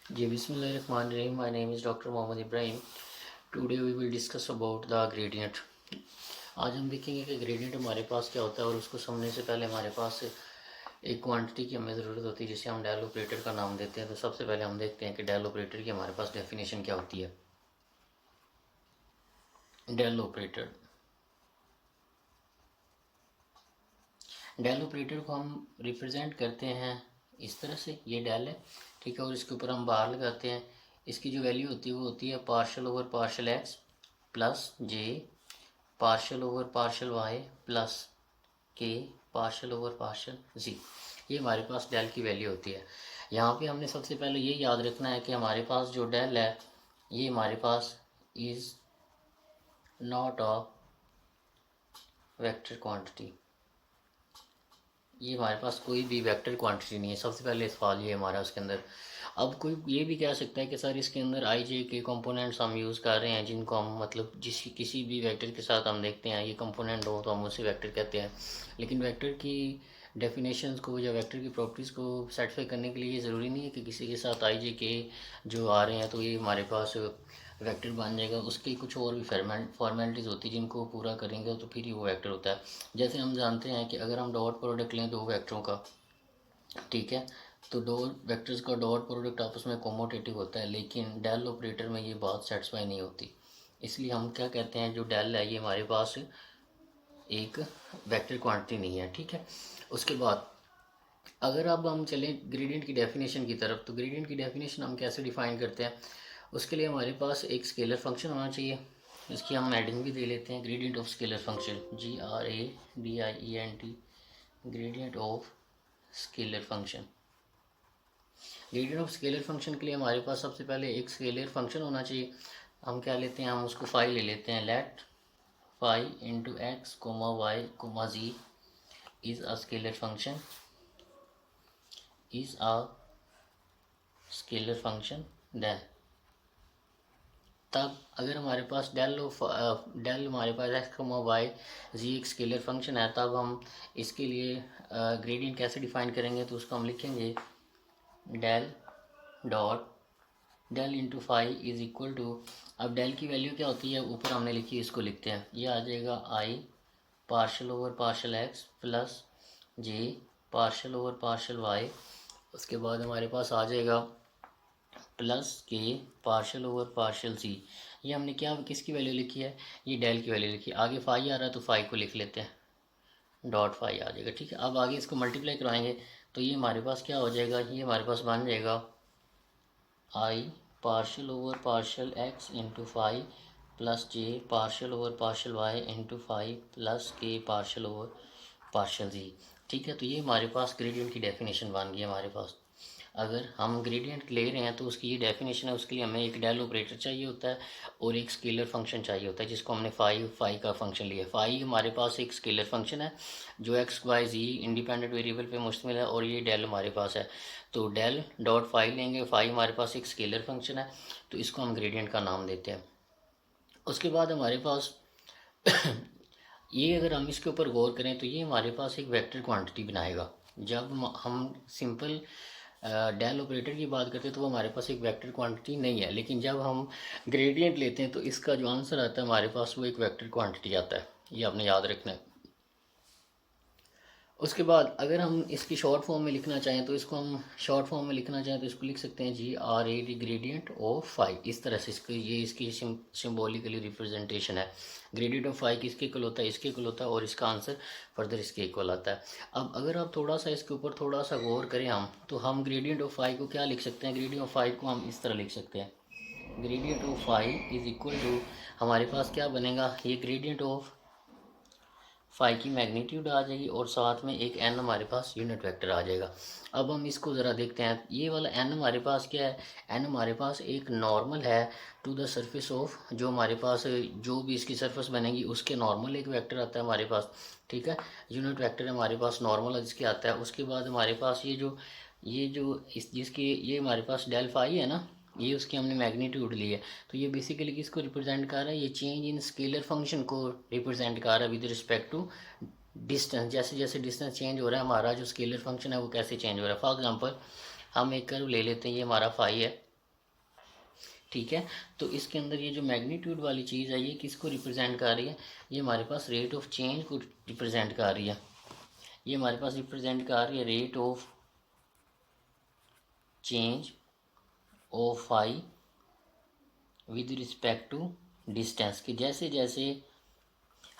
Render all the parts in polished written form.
जी बिस्मिल्लाहिर्रहमानिर्रहीम। My name is doctor Mohammad Ibrahim. Today we will discuss about the gradient. आज हम देखेंगे कि ग्रेडियंट हमारे पास क्या होता है, और उसको समझने से पहले हमारे पास एक क्वांटिटी की हमें ज़रूरत होती है जिसे हम डेल ऑपरेटर का नाम देते हैं। तो सबसे पहले हम देखते हैं कि डेल ऑपरेटर की हमारे पास डेफिनेशन क्या होती है। डेल ऑपरेटर डेल ऑपरेटर को हम रिप्रेजेंट करते हैं इस तरह से, ये डेल है, ठीक है, और इसके ऊपर हम बार लगाते हैं। इसकी जो वैल्यू होती है वो होती है partial over partial x plus j partial over partial y plus k partial over partial z. ये हमारे पास डेल की वैल्यू होती है। यहाँ पे हमने सबसे पहले ये याद रखना है कि हमारे पास जो डेल है ये हमारे पास is not a vector quantity. ये हमारे पास कोई भी वेक्टर क्वांटिटी नहीं है। सबसे पहले सवाल ये हमारा उसके अंदर। अब कोई ये भी कह सकता है कि सर इसके अंदर आई जे के कंपोनेंट्स हम यूज़ कर रहे हैं जिनको हम मतलब किसी भी वेक्टर के साथ हम देखते हैं ये कंपोनेंट हो तो हम उसे वेक्टर कहते हैं। लेकिन वेक्टर की डेफिनेशंस को या वेक्टर की प्रॉपर्टीज़ को सेटिस्फाई करने के लिए ये ज़रूरी नहीं है कि किसी के साथ आई जे के जो आ रहे हैं तो ये हमारे पास वेक्टर बन जाएगा। उसकी कुछ और भी फॉर्मेलिटीज़ होती है जिनको पूरा करेंगे तो फिर ही वो वेक्टर होता है। जैसे हम जानते हैं कि अगर हम डॉट प्रोडक्ट लें दो वेक्टरों का, ठीक है, तो दो वेक्टर्स का डॉट प्रोडक्ट आपस में कोमोटेटिव होता है, लेकिन डेल ऑपरेटर में ये बात सेटिस्फाई नहीं होती। इसलिए हम क्या कहते हैं, जो डेल है ये हमारे पास एक वेक्टर क्वांटिटी नहीं है, ठीक है। उसके बाद अगर अब हम चलें ग्रेडियंट की डेफिनेशन की तरफ, तो ग्रेडियंट की डेफिनेशन हम कैसे डिफाइन करते हैं। उसके लिए हमारे पास एक स्केलर फंक्शन होना चाहिए। इसकी हम हेडिंग भी दे लेते हैं, gradient of scalar function, GRADIENT, gradient of scalar function. Gradient of scalar function के लिए हमारे पास सबसे पहले एक स्केलर फंक्शन होना चाहिए। हम क्या लेते हैं, हम उसको फाई ले लेते हैं। Let phi into X comma Y comma Z is a scalar function, is a scalar function. Then तब अगर हमारे पास डेल हमारे पास एक्स कोमा वाई जी एक स्केलर फंक्शन है, तब हम इसके लिए ग्रेडियंट कैसे डिफाइन करेंगे, तो उसको हम लिखेंगे del dot del into phi is equal to. अब डेल की वैल्यू क्या होती है ऊपर हमने लिखी है, इसको लिखते हैं। ये आ जाएगा i partial over partial x plus j partial over partial y. उसके बाद हमारे पास आ जाएगा plus k partial over partial सी। ये हमने क्या किसकी वैल्यू लिखी है, ये डेल की वैल्यू लिखी है। आगे फाई आ रहा है तो फाई को लिख लेते हैं, डॉट फाई आ जाएगा, ठीक है। अब आगे इसको मल्टीप्लाई करवाएंगे तो ये हमारे पास क्या हो जाएगा, ये हमारे पास बन जाएगा i partial over partial x into phi plus j partial over partial Y into phi plus k partial over partial z, ठीक है। तो ये हमारे पास ग्रेडियंट की डेफिनेशन बन गई हमारे पास। अगर हम ग्रेडियंट ले रहे हैं तो उसकी ये डेफिनेशन है, उसके लिए हमें एक डेल ऑपरेटर चाहिए होता है और एक स्केलर फंक्शन चाहिए होता है जिसको हमने फाई का फंक्शन लिया। फाई हमारे पास एक स्केलर फंक्शन है जो एक्स वाई जी इंडिपेंडेंट वेरिएबल पे मुश्तमिल है, और ये डेल हमारे पास है। तो डेल डॉट फाई लेंगे, फाई हमारे पास एक स्केलर फंक्शन है तो इसको हम ग्रेडियंट का नाम देते हैं। उसके बाद हमारे पास ये अगर हम इसके ऊपर गौर करें तो ये हमारे पास एक वेक्टर क्वांटिटी बनाएगा। जब हम सिंपल डेल ऑपरेटर की बात करते हैं तो वो हमारे पास एक वेक्टर क्वांटिटी नहीं है, लेकिन जब हम ग्रेडियंट लेते हैं तो इसका जो आंसर आता है हमारे पास वो एक वेक्टर क्वांटिटी आता है। ये आपने याद रखना है। उसके बाद अगर हम इसकी शॉर्ट फॉर्म में लिखना चाहें तो इसको हम शॉर्ट फॉर्म में लिखना चाहें तो इसको लिख सकते हैं GRAD ग्रेडियंट ऑफ फाई। इस तरह से इसकी ये इसकी सिम्बॉलिकली रिप्रेजेंटेशन है। ग्रेडियंट ऑफ फाई किसके इक्वल होता है, इसके इक्वल होता है, और इसका आंसर फर्दर इसके इक्वल आता है। अब अगर आप थोड़ा सा इसके ऊपर थोड़ा सा गौर करें हम, तो हम ग्रेडियंट ऑफ फाई को क्या लिख सकते हैं, ग्रेडियंट ऑफ फाई को हम इस तरह लिख सकते हैं, gradient of phi is equal to, हमारे पास क्या बनेगा, ये ग्रेडियंट ऑफ फाई की मैग्नीट्यूड आ जाएगी और साथ में एक एन हमारे पास यूनिट वेक्टर आ जाएगा। अब हम इसको ज़रा देखते हैं, ये वाला एन हमारे पास क्या है, एन हमारे पास एक नॉर्मल है टू द सरफेस ऑफ, जो हमारे पास जो भी इसकी सरफेस बनेगी उसके नॉर्मल एक वेक्टर आता है हमारे पास, ठीक है। यूनिट वेक्टर हमारे पास नॉर्मल जिसके आता है। उसके बाद हमारे पास ये जो इस जिसकी ये हमारे पास डेल फाई है ना, ये उसकी हमने मैग्नीट्यूड ली है। तो ये बेसिकली किसको रिप्रेजेंट कर रहा है, ये चेंज इन स्केलर फंक्शन को रिप्रेजेंट कर रहा है विद रिस्पेक्ट टू डिस्टेंस। जैसे जैसे डिस्टेंस चेंज हो रहा है हमारा जो स्केलर फंक्शन है वो कैसे चेंज हो रहा है। फॉर एग्जांपल हम एक कर्व ले लेते हैं, ये हमारा फाई है, ठीक है। तो इसके अंदर ये जो मैग्नीट्यूड वाली चीज़ है ये किसको रिप्रेजेंट कर रही है, ये हमारे पास रेट ऑफ चेंज को रिप्रेजेंट कर रही है। ये हमारे पास रिप्रेजेंट कर रही है rate of change of phi with respect to distance, कि जैसे जैसे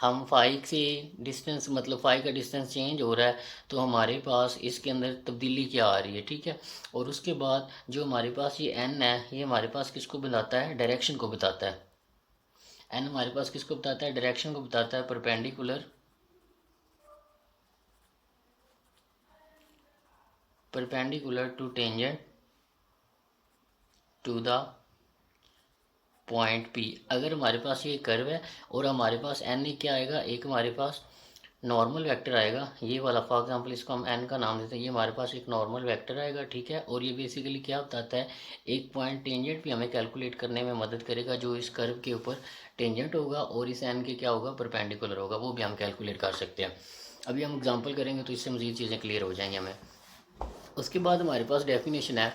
हम फाई से डिस्टेंस मतलब फाई का डिस्टेंस चेंज हो रहा है तो हमारे पास इसके अंदर तब्दीली क्या आ रही है, ठीक है। और उसके बाद जो हमारे पास ये एन है ये हमारे पास किसको बताता है, डायरेक्शन को बताता है। एन हमारे पास किसको बताता है, डायरेक्शन को बताता है, perpendicular to tangent to the point P. अगर हमारे पास ये कर्व है और हमारे पास एन क्या आएगा, एक हमारे पास नॉर्मल वेक्टर आएगा, ये वाला फॉर एग्जांपल इसको हम एन का नाम देते हैं, ये हमारे पास एक नॉर्मल वेक्टर आएगा, ठीक है। और ये बेसिकली क्या बताता है, एक पॉइंट टेंजेंट भी हमें कैलकुलेट करने में मदद करेगा जो इस कर्व के ऊपर टेंजेंट होगा और इस एन के क्या होगा, परपेंडिकुलर होगा, वो भी हम कैलकुलेट कर सकते हैं। अभी हम एग्जाम्पल करेंगे तो इससे मज़ीद चीज़ें क्लियर हो जाएंगी हमें। उसके बाद हमारे पास डेफिनेशन है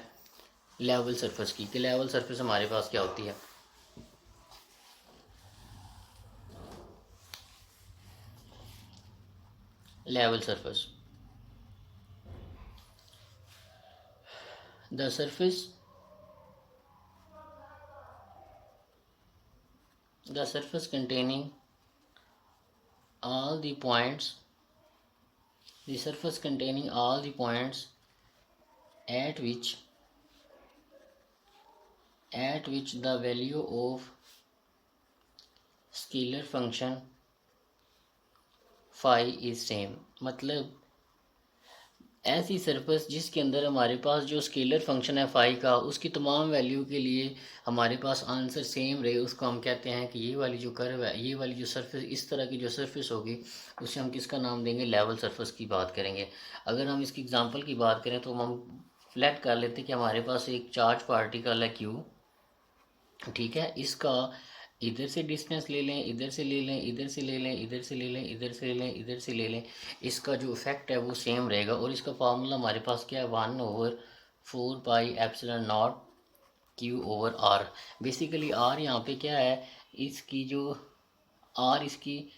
लेवल सरफेस की, कि लेवल सरफेस हमारे पास क्या होती है। Level surface, the surface containing all the points, the surface containing all the points at which the value of scalar function phi is same, मतलब ऐसी सरफेस जिसके अंदर हमारे पास जो स्केलर फंक्शन है फाई का उसकी तमाम वैल्यू के लिए हमारे पास आंसर सेम रहे, उसको हम कहते हैं कि ये वाली जो कर्व है, ये वाली जो सरफेस, इस तरह की जो सरफेस होगी उसे हम किसका नाम देंगे, लेवल सरफेस की बात करेंगे। अगर हम इसकी एग्जांपल की बात करें तो हम फ्लैट कर लेते हैं कि हमारे पास एक चार्ज पार्टिकल है क्यू, ठीक है। इसका इधर से डिस्टेंस ले लें, इधर से ले लें, इधर से ले लें, इधर से ले लें, इधर से ले लें, इधर से ले लें, इसका जो इफेक्ट है वो सेम रहेगा। और इसका फार्मूला हमारे पास क्या है, 1/4πε0 q over r. Basically r यहाँ पे क्या है, इसकी जो आर इसकी,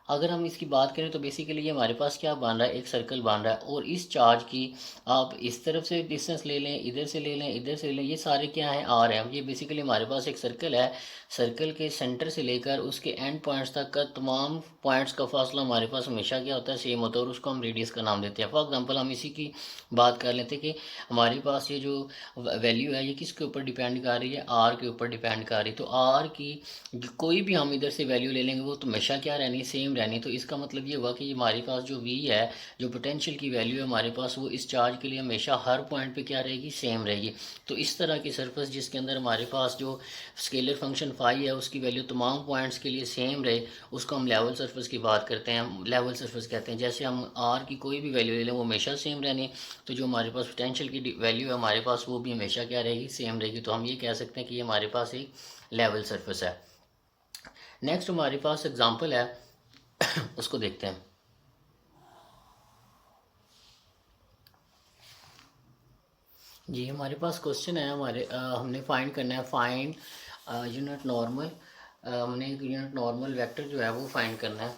अगर हम इसकी बात करें तो बेसिकली ये हमारे पास क्या बन रहा है, एक सर्कल बन रहा है। और इस चार्ज की आप इस तरफ से डिस्टेंस ले लें, इधर से ले लें, इधर से ले लें, ये सारे क्या हैं, आर है। ये बेसिकली हमारे पास एक सर्कल है, सर्कल के सेंटर से लेकर उसके एंड पॉइंट्स तक का तमाम पॉइंट्स का फासला हमारे पास हमेशा क्या होता है, सेम होता है, और उसको हम रेडियस का नाम देते हैं। फॉर एग्जाम्पल हम इसी की बात कर लेते हैं कि हमारे पास ये जो वैल्यू है ये किसके ऊपर डिपेंड कर रही है, आर के ऊपर डिपेंड कर रही है। तो आर की कोई भी हम इधर से वैल्यू ले लेंगे वो तो हमेशा क्या रहनी, सेम रहनी। तो इसका मतलब ये हुआ कि हमारे पास जो वी है, जो पोटेंशियल की वैल्यू है हमारे पास, वो इस चार्ज के लिए हमेशा हर पॉइंट पे क्या रहेगी, सेम रहेगी। तो इस तरह की सरफेस जिसके अंदर हमारे पास जो स्केलर फंक्शन फाई है उसकी वैल्यू तमाम पॉइंट्स के लिए सेम रहे, उसको हम लेवल सरफेस की बात करते हैं, लेवल सरफेस कहते हैं। जैसे हम आर की कोई भी वैल्यू ले लें वो हमेशा सेम रहनी, तो जो हमारे पास पोटेंशियल की वैल्यू है हमारे पास वो भी हमेशा क्या रहेगी, सेम रहेगी। तो हम ये कह सकते हैं कि ये हमारे पास एक लेवल सरफेस है। नेक्स्ट हमारे पास एग्जांपल है उसको देखते हैं। जी हमारे पास क्वेश्चन है, हमने फाइंड करना है, फाइंड यूनिट नॉर्मल, हमने एक यूनिट नॉर्मल वेक्टर जो है वो फाइंड करना है।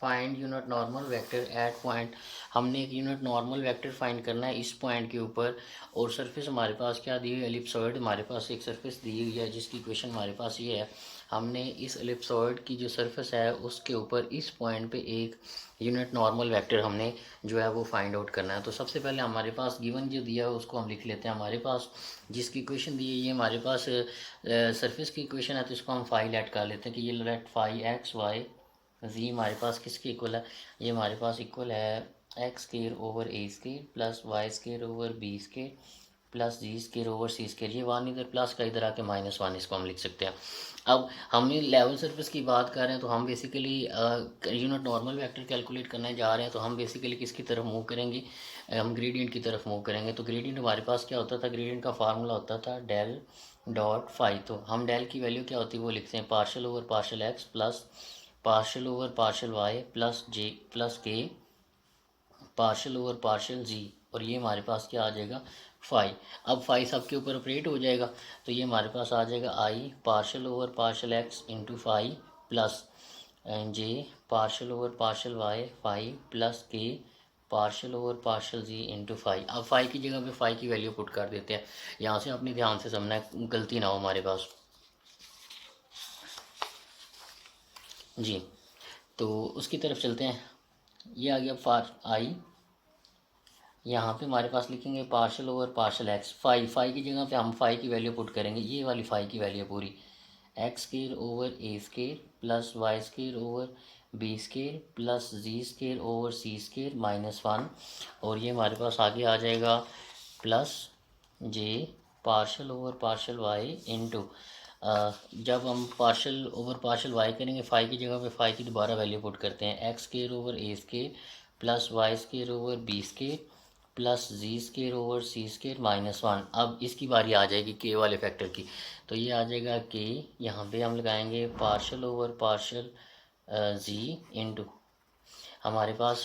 Find unit normal vector eight point, हमने एक यूनिट नॉर्मल वेक्टर फाइंड करना है इस पॉइंट के ऊपर। और सरफेस हमारे पास क्या दी हुई है, एलिप्सॉइड हमारे पास एक सरफेस दी हुई है जिसकी इक्वेशन हमारे पास ये है। हमने इस एलिप्सॉइड की जो सरफेस है उसके ऊपर इस पॉइंट पे एक यूनिट नॉर्मल वेक्टर हमने जो है वो फाइंड आउट करना है। तो सबसे पहले हमारे पास गिवन जो दिया है उसको हम लिख लेते हैं। हमारे पास जिसकी इक्वेशन दी है ये हमारे पास सरफेस की इक्वेशन है, तो इसको हम फाई लेट कर लेते हैं कि ये let phi x y z हमारे पास किसके इक्वल है, ये हमारे पास इक्वल है x square over a square plus y square over b square plus z square over c square. ये वन इधर प्लस का इधर आके -1, इसको हम लिख सकते हैं। अब हम लेवल सरफेस की बात कर रहे हैं तो हम basically unit normal vector calculate करने जा रहे हैं। तो हम बेसिकली किसकी तरफ मूव करेंगे, हम ग्रेडियंट की तरफ मूव करेंगे। तो ग्रेडियंट हमारे पास क्या होता था, ग्रेडियंट का फार्मूला होता था डेल डॉट फाई। तो हम डेल की वैल्यू क्या होती है वो लिखते हैं, partial over partial x plus partial over partial y plus j plus k partial over partial z. और ये हमारे पास क्या आ जाएगा, फाई। अब फाई सबके ऊपर ऑपरेट हो जाएगा, तो ये हमारे पास आ जाएगा i partial over partial x into phi plus j partial over partial y phi plus k partial over partial z into phi. अब फाई की जगह पे फाई की वैल्यू पुट कर देते हैं। यहाँ से अपनी ध्यान से समझना है, गलती ना हो हमारे पास जी। तो उसकी तरफ चलते हैं। ये आ गया फार आई, यहाँ पे हमारे पास लिखेंगे partial over partial X. Phi की जगह पे हम फाई की वैल्यू पुट करेंगे, ये वाली फाई की वैल्यू पूरी x square over a square plus y square over b square plus z square over c square -1। और ये हमारे पास आगे आ जाएगा plus j partial over partial Y into, जब हम पार्शल ओवर पार्शल वाई करेंगे फाई की जगह पे फाई की दोबारा वैल्यू पुट करते हैं x square over a square plus y square over b square plus z square over c square -1। अब इसकी बारी आ जाएगी के वाले फैक्टर की, तो ये आ जाएगा के, यहाँ पे हम लगाएंगे partial over partial z into, हमारे पास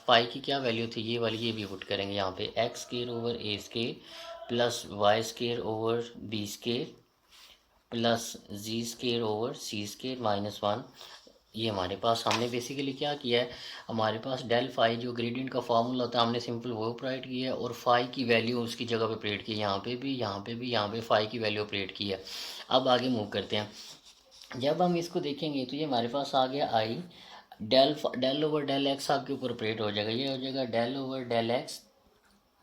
फाई की क्या वैल्यू थी ये वाली, ये भी पुट करेंगे यहाँ पे x square over a square plus y square over b square plus z square over c square -1। ये हमारे पास हमने बेसिकली क्या किया है, हमारे पास डेल फाई जो ग्रेडियंट का फार्मूला होता है हमने सिंपल वो ऑपरेट किया है, और फाई की वैल्यू उसकी जगह पे ऑपरेट की है, यहाँ पे भी यहाँ पे भी यहाँ पे फाई की वैल्यू ऑपरेट की है। अब आगे मूव करते हैं। जब हम इसको देखेंगे तो ये हमारे पास आ गया I del over del X आपके ऊपर ऑपरेट हो जाएगा, ये हो जाएगा del over del X.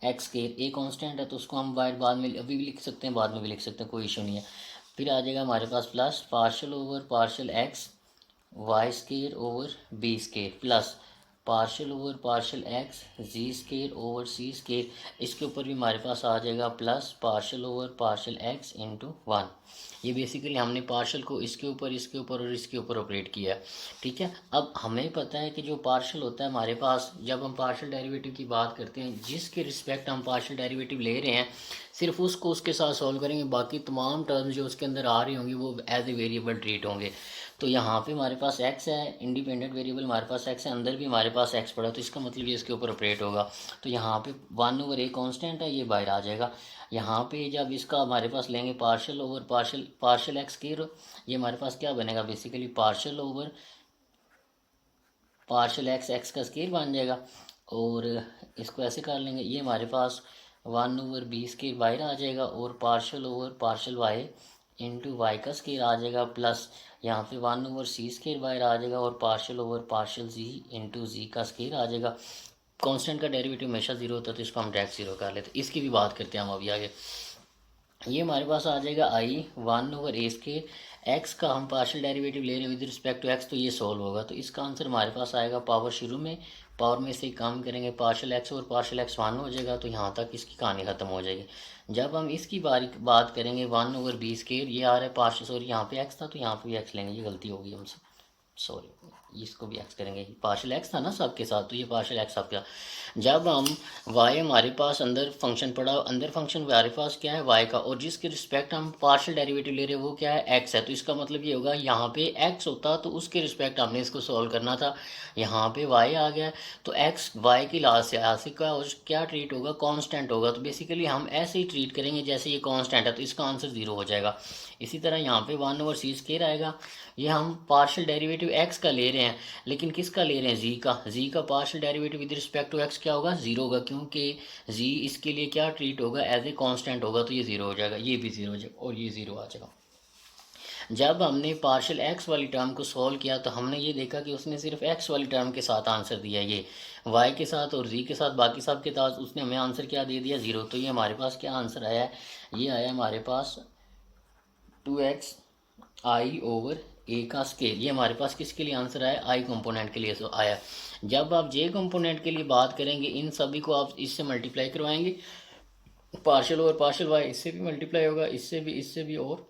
X के ए कांस्टेंट है तो उसको हम बाद में अभी भी लिख सकते हैं, बाद में भी लिख सकते हैं, कोई इशू नहीं है। फिर आ जाएगा हमारे पास plus partial over partial x y square over b square plus partial over partial x z square over c square. इसके ऊपर भी हमारे पास आ जाएगा plus partial over partial x into 1। ये बेसिकली हमने पार्शल को इसके ऊपर और इसके ऊपर ऑपरेट किया है, ठीक है। अब हमें पता है कि जो पार्शल होता है हमारे पास, जब हम पार्शल डेरिवेटिव की बात करते हैं जिसके रिस्पेक्ट हम पार्शल डेरिवेटिव ले रहे हैं, सिर्फ उसको उसके साथ सॉल्व करेंगे, बाकी तमाम टर्म्स जो उसके अंदर आ रही होंगी वो एज ए वेरिएबल ट्रीट होंगे। तो यहाँ पे हमारे पास x है, इंडिपेंडेंट वेरिएबल हमारे पास x है, अंदर भी हमारे पास x पड़ा, तो इसका मतलब ये इसके ऊपर ऑपरेट होगा। तो यहाँ पे 1 ओवर a कांस्टेंट है, ये बाहर आ जाएगा। यहाँ पे जब इसका हमारे पास लेंगे पार्शल ओवर पार्शल एक्स की, ये हमारे पास क्या बनेगा basically partial over partial x का स्केयर बन जाएगा, और इसको ऐसे कर लेंगे, ये हमारे पास 1 ओवर बी स्केयर बाहर आ जाएगा, और partial over partial Y into Y का स्केयर आ जाएगा, प्लस यहाँ पे 1 ओवर सी स्केयर बाहर आ जाएगा, और partial over partial z into z का स्केयर आ जाएगा। कांस्टेंट का डेरिवेटिव हमेशा जीरो होता है तो इसको हम डायरेक्ट जीरो कर लेते हैं। इसकी भी बात करते हैं हम अभी आगे। ये हमारे पास आ जाएगा आई 1 ओवर ए स्केयर, एक्स का हम पार्शियल डेरिवेटिव ले रहे हैं विद रिस्पेक्ट टू एक्स, तो ये सॉल्व होगा, तो इसका आंसर हमारे पास आएगा पावर शुरू में, पावर में से कम करेंगे पार्शियल एक्स और पार्शियल एक्स 1 हो जाएगा, तो यहाँ तक इसकी कहानी ख़त्म हो जाएगी। जब हम इसकी बात करेंगे 1 ओवर बी स्केयर, ये आ रहा है पार्शियल, सॉरी यहाँ पे एक्स था तो यहाँ पे भी एक्स लेंगे, ये गलती होगी हमसे, सॉरी इसको भी एक्स करेंगे, पार्शियल एक्स था ना सबके साथ, तो ये पार्शियल एक्स आपका। जब हम वाई हमारे पास अंदर फंक्शन पड़ा, अंदर फंक्शन हमारे पास क्या है वाई का, और जिसके रिस्पेक्ट हम पार्शियल डेरिवेटिव ले रहे हैं वो क्या है एक्स है, तो इसका मतलब ये होगा यहाँ पे एक्स होता तो उसके रिस्पेक्ट हमने इसको सॉल्व करना था, यहाँ पे वाई आ गया तो एक्स वाई की लास्ट से यहाँ से क्या ट्रीट होगा कांस्टेंट होगा, तो बेसिकली हम ऐसे ही ट्रीट करेंगे जैसे ये कांस्टेंट है, तो इसका आंसर 0 हो जाएगा। इसी तरह यहाँ पे 1 ओवर सी स्केयर आएगा, ये हम पार्शियल डेरिवेटिव एक्स का ले रहे हैं, लेकिन किसका ले रहे हैं जी का partial derivative with respect to X क्या होगा 0 होगा, क्योंकि जी इसके लिए क्या ट्रीट होगा एज ए कांस्टेंट होगा, तो ये 0 हो जाएगा, ये भी 0 हो जाएगा और ये 0 आ जाएगा। जब हमने पार्शियल एक्स वाली टर्म को सॉल्व किया तो हमने ये देखा कि उसने सिर्फ एक्स वाली टर्म के साथ आंसर दिया, ये वाई के साथ और जी के साथ बाकी सब के साथ उसने हमें आंसर क्या दे दिया 0। तो ये हमारे पास क्या आंसर आया है, ये आया हमारे पास 2x आई ओवर ए का स्केयर, ये हमारे पास किसके लिए आंसर आया आई कंपोनेंट के लिए आया। जब आप जे कंपोनेंट के लिए बात करेंगे इन सभी को आप इससे मल्टीप्लाई करवाएंगे, पार्शियल ओवर पार्शियल वाई इससे भी मल्टीप्लाई होगा, इससे भी और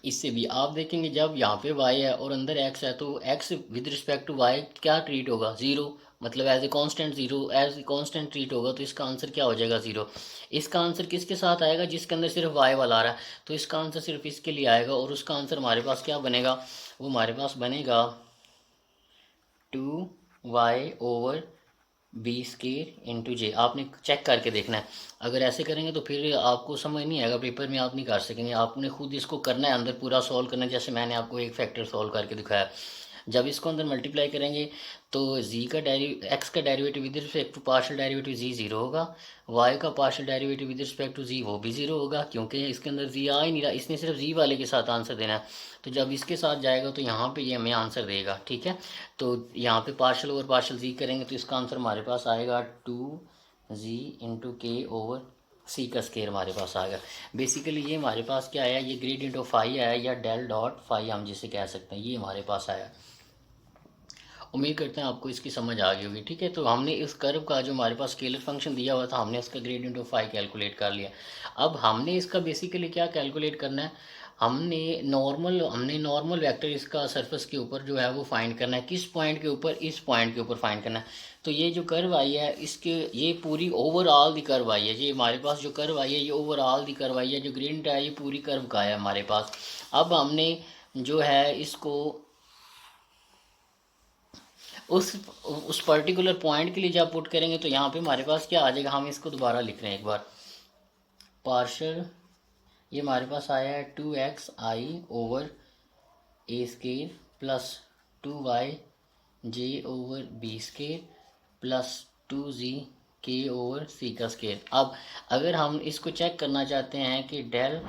इससे भी। आप देखेंगे जब यहाँ पे y है और अंदर x है तो x with respect to y क्या ट्रीट होगा 0, मतलब as a constant 0, as a constant treat होगा, तो इसका आंसर क्या हो जाएगा 0। इसका आंसर किसके साथ आएगा जिसके अंदर सिर्फ y वाला आ रहा है, तो इसका आंसर सिर्फ इसके लिए आएगा, और उसका आंसर हमारे पास क्या बनेगा, वो हमारे पास बनेगा 2y over b square into j. आपने चेक करके देखना है, अगर ऐसे करेंगे तो फिर आपको समझ नहीं आएगा, पेपर में आप नहीं कर सकेंगे। आपने खुद इसको करना है, अंदर पूरा सॉल्व करना है, जैसे मैंने आपको एक फैक्टर सॉल्व करके दिखाया। जब इसको अंदर मल्टीप्लाई करेंगे तो जी का एक्स का derivative with respect to partial derivative z zero होगा, वाई का partial derivative with respect to z वो भी ज़ीरो होगा, क्योंकि इसके अंदर जी आ ही नहीं रहा, इसने सिर्फ जी वाले के साथ आंसर देना है। तो जब इसके साथ जाएगा तो यहाँ पे ये हमें आंसर देगा, ठीक है। तो यहाँ पे पार्शियल ओवर पार्शियल जी करेंगे तो इसका आंसर हमारे पास आएगा 2g इंटू के ओवर सी का स्केयर हमारे पास आ गया। बेसिकली ये हमारे पास क्या आया, ये ग्रेडियंट ऑफ फाई आया, या डेल डॉट फाई हम जिसे कह सकते हैं, ये हमारे पास आया। उम्मीद करते हैं आपको इसकी समझ आ गई होगी, ठीक है। तो हमने इस कर्व का जो हमारे पास स्केलर फंक्शन दिया हुआ था, हमने इसका ग्रेडियंट ऑफ फाई कैलकुलेट कर लिया। अब हमने इसका बेसिकली क्या कैलकुलेट करना है, हमने नॉर्मल वेक्टर इसका सरफेस के ऊपर जो है वो फाइंड करना है। किस पॉइंट के ऊपर, इस पॉइंट के ऊपर फाइंड करना है। तो ये जो कर्व आई है इसके, ये पूरी ओवरऑल दी कर्व आई है, ये हमारे पास जो कर्व आई है ये ओवरऑल दी कर्व आई है, जो ग्रेडियंट है ये पूरी कर्व का है हमारे पास। अब हमने जो है इसको उस पर्टिकुलर पॉइंट के लिए जब पुट करेंगे तो यहाँ पे हमारे पास क्या आ जाएगा, हम इसको दोबारा लिख रहे हैं एक बार। पार्शियल ये हमारे पास आया है 2xi over a square plus 2y j over b square plus 2z k over सी का स्केयर। अब अगर हम इसको चेक करना चाहते हैं कि del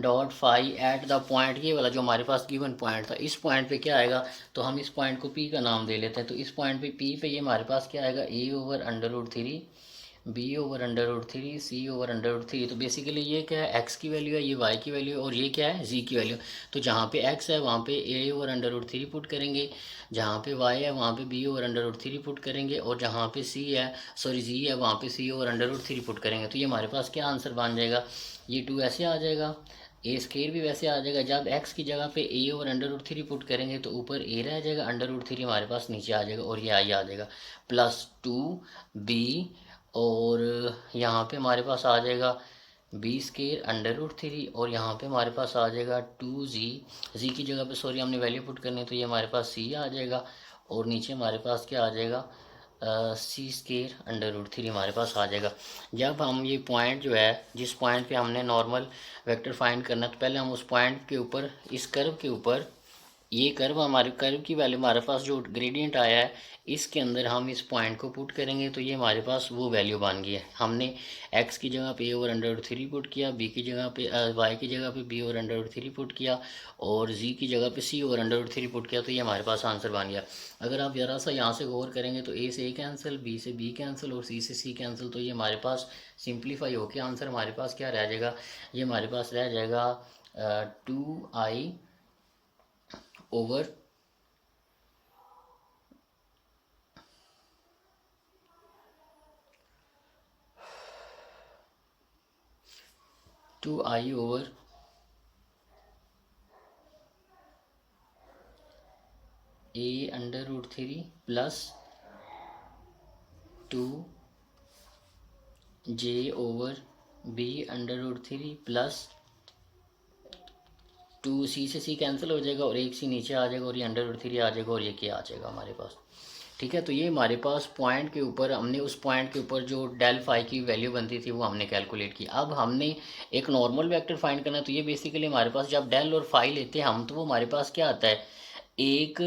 dot phi at the point, ये वाला जो हमारे पास गिवन पॉइंट था, इस पॉइंट पे क्या आएगा, तो हम इस पॉइंट को पी का नाम दे लेते हैं। तो इस पॉइंट पे पी पे ये हमारे पास क्या आएगा, a over under root three, b over under root three, c over under root three. तो बेसिकली ये क्या है, एक्स की वैल्यू है, ये वाई की वैल्यू है, और ये क्या है, जी की वैल्यू। तो जहाँ पे एक्स है वहाँ पे a over under root three put करेंगे, जहाँ पे वाई है वहाँ पे b over under root three put करेंगे, और जहाँ पे सी है, सॉरी जी है, वहाँ पे c over under root three put करेंगे। तो ये हमारे पास क्या आंसर बन जाएगा, ये 2 ऐसे आ जाएगा, ए स्केयर भी वैसे आ जाएगा। जब एक्स की जगह पे a over under root three put करेंगे तो ऊपर ए रह जाएगा, अंडर रूट थ्री हमारे पास नीचे आ जाएगा, और ये आई आ जाएगा प्लस 2b, और यहाँ पे हमारे पास आ जाएगा B square under root three, और यहाँ पे हमारे पास आ जाएगा 2z की जगह पे सॉरी हमने वैल्यू पुट करनी है, तो ये हमारे पास c आ जाएगा, और नीचे हमारे पास क्या आ जाएगा, सी स्केयर अंडर रूट थ्री हमारे पास आ जाएगा। जब हम ये पॉइंट जो है, जिस पॉइंट पे हमने नॉर्मल वेक्टर फाइंड करना है, तो पहले हम उस पॉइंट के ऊपर, इस कर्व के ऊपर, ये कर्व हमारे कर्व की वैल्यू, हमारे पास जो ग्रेडियंट आया है इसके अंदर हम इस पॉइंट को पुट करेंगे, तो ये हमारे पास वो वैल्यू बन गई है। हमने x की जगह पे a over under root three put किया, b की जगह पे y की जगह पे b over under root three put किया, और z की जगह पे c over under root three put किया, तो ये हमारे पास आंसर बन गया। अगर आप ज़रा सा यहाँ से गौर करेंगे तो a से a कैंसिल, b से b कैंसिल, और c से c कैंसिल, तो ये हमारे पास सिंप्लीफाई होकर आंसर हमारे पास क्या रह जाएगा, ये हमारे पास रह जाएगा 2i over 2i over A under root three plus 2j over B under root three plus 2c से c कैंसिल हो जाएगा, और एक सी नीचे आ जाएगा, और ये अंडर रूट थ्री आ जाएगा, और ये क्या आ जाएगा हमारे पास, ठीक है। तो ये हमारे पास पॉइंट के ऊपर, हमने उस पॉइंट के ऊपर जो डेल फाई की वैल्यू बनती थी वो हमने कैलकुलेट की। अब हमने एक नॉर्मल वेक्टर फाइंड करना है, तो ये बेसिकली हमारे पास जब डेल और फाई लेते हैं हम, तो वो हमारे पास क्या आता है, एक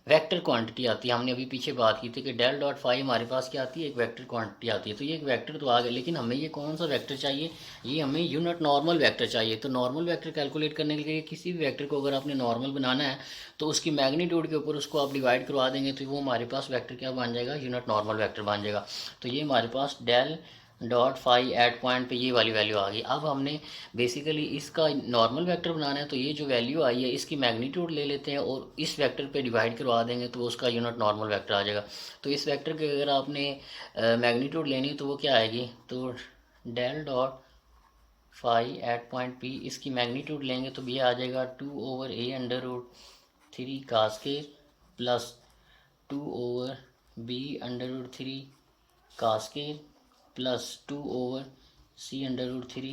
वेक्टर क्वांटिटी आती है। हमने अभी पीछे बात की थी कि डेल डॉट फाई हमारे पास क्या आती है, एक वेक्टर क्वांटिटी आती है। तो ये एक वेक्टर तो आ गया, लेकिन हमें ये कौन सा वेक्टर चाहिए, ये हमें यूनिट नॉर्मल वेक्टर चाहिए। तो नॉर्मल वेक्टर कैलकुलेट करने के लिए किसी भी वेक्टर को अगर आपने नॉर्मल बनाना है तो उसकी मैग्नीट्यूड के ऊपर उसको आप डिवाइड करवा देंगे, तो वो हमारे पास वेक्टर क्या बन जाएगा, यूनिट नॉर्मल वेक्टर बन जाएगा। तो ये हमारे पास del dot phi at point पे ये वाली वैल्यू आ गई। अब हमने बेसिकली इसका नॉर्मल वेक्टर बनाना है, तो ये जो वैल्यू आई है इसकी मैग्नीट्यूड ले लेते हैं और इस वेक्टर पे डिवाइड करवा देंगे, तो उसका यूनिट नॉर्मल वेक्टर आ जाएगा। तो इस वेक्टर के अगर आपने मैग्नीट्यूड लेनी तो वो क्या आएगी, तो del dot phi at point P, इसकी मैग्नीट्यूड लेंगे तो ये आ जाएगा 2 over A under root three का square plus 2 over B under root three का square plus 2 over C under root three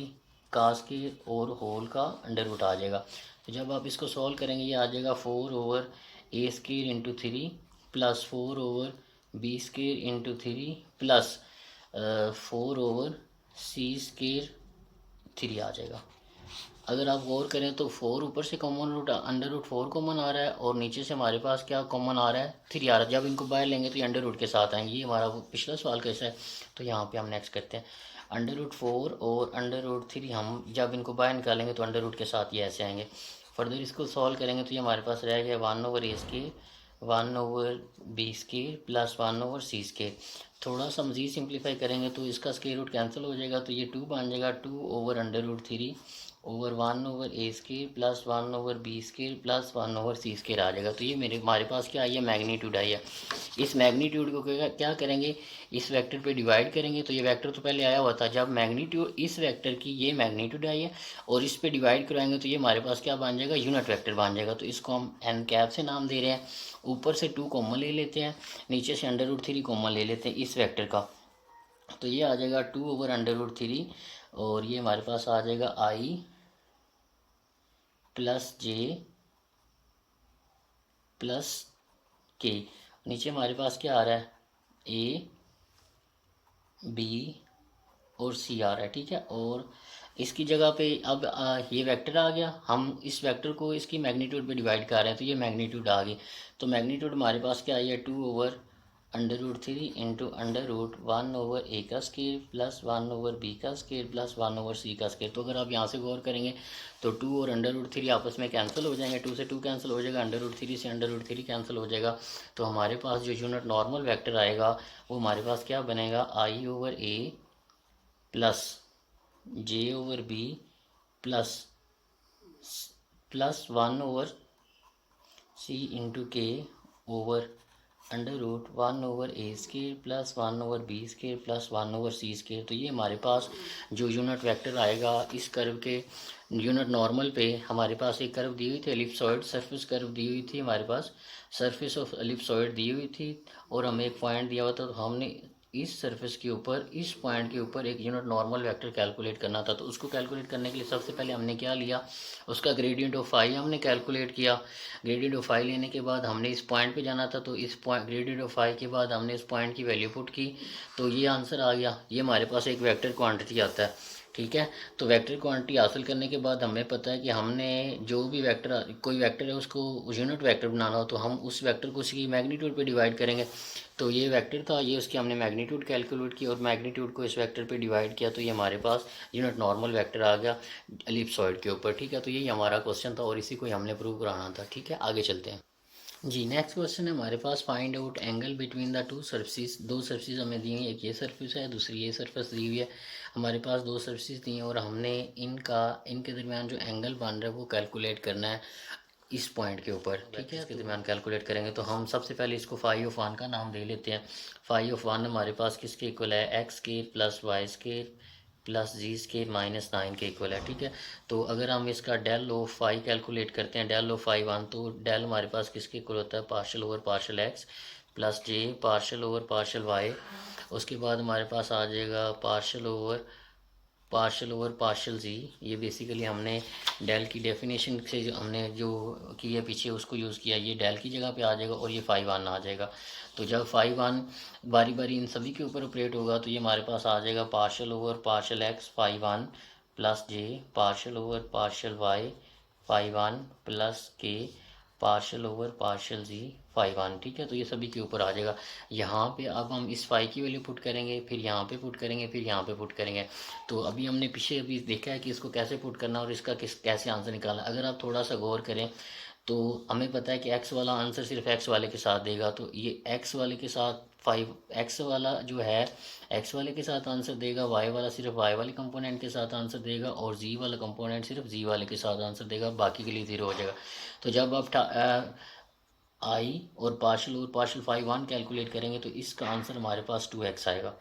का स्केयर और होल का अंडर रूट आ जाएगा। तो जब आप इसको सॉल्व करेंगे ये आ जाएगा 4 over a square into three plus 4 over b square into 3 plus 4/c²3 आ जाएगा। अगर आप गौर करें तो 4 ऊपर से कॉमन रूट √4 कॉमन आ रहा है और नीचे से हमारे पास क्या कॉमन आ रहा है, 3 आ रहा है। जब इनको बाहर लेंगे तो ये अंडर रूट के साथ आएंगे। ये हमारा पिछला सवाल कैसा है, तो यहाँ पे हम नेक्स्ट करते हैं। √4 और √3 हम जब इनको बाहर निकालेंगे तो अंडर रूट के साथ ये ऐसे आएंगे। फर्दर इसको सॉल्व करेंगे तो ये हमारे पास रह गया 1/a², 1/b² प्लस 1/c²। थोड़ा सा मज़ीद सिंप्लीफाई करेंगे तो इसका स्क्वायर रूट कैंसिल हो जाएगा, तो ये 2 बन जाएगा, 2/√3 over 1/a² plus 1/b² plus 1/c² आ जाएगा। तो ये हमारे पास क्या आई है, मैग्नीट्यूड आई है। इस मैग्नीट्यूड को क्या करेंगे, इस वेक्टर पे डिवाइड करेंगे। तो ये वेक्टर तो पहले आया हुआ था, जब मैग्नीट्यूड इस वेक्टर की ये मैग्नीट्यूड आई है और इस पे डिवाइड कराएंगे तो ये हमारे पास क्या बन जाएगा, यूनिट वेक्टर बन जाएगा। तो इसको हम एन कैप से नाम दे रहे हैं। ऊपर से 2 कॉमन ले लेते हैं, नीचे से √3 कॉमन ले लेते हैं इस वेक्टर का। तो ये आ जाएगा 2/√3 और ये हमारे पास आ जाएगा i प्लस j प्लस के। नीचे हमारे पास क्या आ रहा है, a b और c आ रहा है, ठीक है। और इसकी जगह पे अब ये वेक्टर आ गया, हम इस वेक्टर को इसकी मैग्नीट्यूड पे डिवाइड कर रहे हैं तो ये मैग्नीट्यूड आ गई। तो मैग्नीट्यूड हमारे पास क्या आई है, 2/√3 into √1/a² plus 1/b² plus 1/c²। तो अगर आप यहाँ से गौर करेंगे तो 2 और √3 आपस में कैंसिल हो जाएंगे, 2 से 2 कैंसिल हो जाएगा, √3 से √3 कैंसिल हो जाएगा। तो हमारे पास जो यूनिट नॉर्मल वेक्टर आएगा वो हमारे पास क्या बनेगा, i/a plus j/b plus 1/c into k over √1/a² plus 1/b² plus 1/c²। तो ये हमारे पास जो यूनिट वेक्टर आएगा इस कर्व के यूनिट नॉर्मल पे, हमारे पास एक कर्व दी हुई थी एलिप्सॉइड सरफेस कर्व दी हुई थी, हमारे पास सरफेस ऑफ एलिप्सॉइड दी हुई थी और हमें एक पॉइंट दिया हुआ था। तो हमने इस सरफेस के ऊपर इस पॉइंट के ऊपर एक यूनिट नॉर्मल वेक्टर कैलकुलेट करना था। तो उसको कैलकुलेट करने के लिए सबसे पहले हमने क्या लिया, उसका ग्रेडियंट ऑफ फाई हमने कैलकुलेट किया। ग्रेडियंट ऑफ फाई लेने के बाद हमने इस पॉइंट पे जाना था, तो इस पॉइंट ग्रेडियंट ऑफ फाई के बाद हमने इस पॉइंट की वैल्यू पुट की, तो ये आंसर आ गया। ये हमारे पास एक वेक्टर क्वांटिटी आता है, ठीक है। तो वेक्टर क्वांटिटी हासिल करने के बाद हमें पता है कि हमने जो भी वेक्टर कोई वेक्टर है उसको यूनिट वेक्टर बनाना हो तो हम उस वेक्टर को उसकी मैग्नीट्यूड पे डिवाइड करेंगे। तो ये वेक्टर था, ये उसकी हमने मैग्नीट्यूड कैलकुलेट की और मैग्नीट्यूड को इस वेक्टर पे डिवाइड किया, तो ये हमारे पास यूनिट नॉर्मल वेक्टर आ गया एलिप्सॉइड के ऊपर, ठीक है। तो यही हमारा क्वेश्चन था और इसी को हमने प्रूव कराना था, ठीक है। आगे चलते हैं जी। नेक्स्ट क्वेश्चन है हमारे पास, find out angle between the 2 surfaces. 2 surfaces हमें दी हैं, एक ये सर्फेस है दूसरी ये सर्फेस दी हुई है। हमारे पास 2 सर्फेसिस दी हैं और हमने इनके दरमियान जो एंगल बन रहा है वो कैलकुलेट करना है इस पॉइंट के ऊपर, ठीक है। इसके दरमियान कैलकुलेट करेंगे तो हम सबसे पहले इसको फाई ऑफ 1 का नाम दे लेते हैं। फाई ऑफ 1 हमारे पास किसके इक्वल है, x² plus y² plus g² minus 9 के इक्वल है, ठीक है। तो अगर हम इसका डेल ऑफ फाई कैलकुलेट करते हैं, डेल ऑफ फाई 1, तो डेल हमारे पास किसके इक्वल होता है, partial over partial x plus j partial over partial y। उसके बाद हमारे पास आ जाएगा पार्शल ओवर पार्शल z। ये बेसिकली हमने डेल की डेफिनेशन से जो हमने जो की है पीछे उसको यूज़ किया, ये डेल की जगह पे आ जाएगा और ये फाई 1 आ जाएगा। तो जब फाई 1 बारी बारी इन सभी के ऊपर ऑपरेट होगा तो ये हमारे पास आ जाएगा partial over partial x phi 1 plus j partial over partial y phi 1 plus k partial over partial z phi 1, ठीक है। तो ये सभी के ऊपर आ जाएगा। यहाँ पे अब हम इस फाई की वैल्यू पुट करेंगे, फिर यहाँ पे पुट करेंगे, फिर यहाँ पे पुट करेंगे। तो अभी हमने पीछे अभी देखा है कि इसको कैसे पुट करना और इसका कैसे आंसर निकालना। अगर आप थोड़ा सा गौर करें तो हमें पता है कि x वाला आंसर सिर्फ x वाले के साथ देगा, तो ये x वाले के साथ x वाला जो है x वाले के साथ आंसर देगा, y वाला सिर्फ y वाले कंपोनेंट के साथ आंसर देगा और z वाला कंपोनेंट सिर्फ z वाले के साथ आंसर देगा, बाकी के लिए 0 हो जाएगा। तो जब आप आई और पार्शल फाई 1 कैलकुलेट करेंगे तो इसका आंसर हमारे पास 2x आएगा।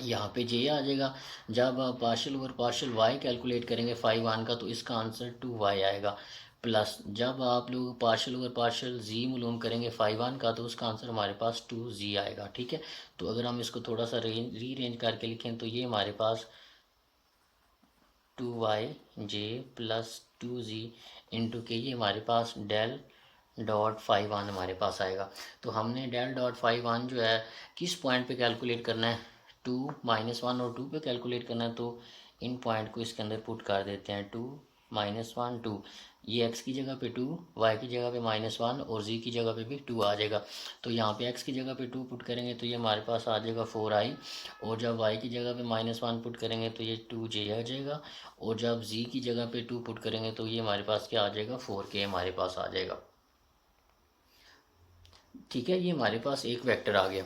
यहाँ पे j आ जाएगा। जब आप partial over partial y calculate करेंगे फाई 1 का तो इसका आंसर 2y आएगा। प्लस जब आप लोग पार्शल ओवर पार्शल z मालूम करेंगे फाई 1 का तो उसका आंसर हमारे पास 2z आएगा, ठीक है। तो अगर हम इसको थोड़ा सा रीअरेंज करके लिखें तो ये हमारे पास 2yj प्लस 2z इंटू के, ये हमारे पास डेल डॉट फाइव वन हमारे पास आएगा। तो हमने डेल डॉट फाइव वन जो है किस पॉइंट पे कैलकुलेट करना है, 2 -1 और 2 पे कैलकुलेट करना है। तो इन पॉइंट को इसके अंदर पुट कर देते हैं, 2 -1 2, ये x की जगह पे 2, y की जगह पे -1 और z की जगह पे भी 2 आ जाएगा। तो यहाँ पे x की जगह पे 2 पुट करेंगे तो ये हमारे पास आ जाएगा 4i, और जब y की जगह पे -1 पुट करेंगे तो ये 2j आ जाएगा, और जब z की जगह पे 2 पुट करेंगे तो ये हमारे पास क्या आ जाएगा, 4k हमारे पास आ जाएगा। ठीक है, ये हमारे पास एक वेक्टर आ गया।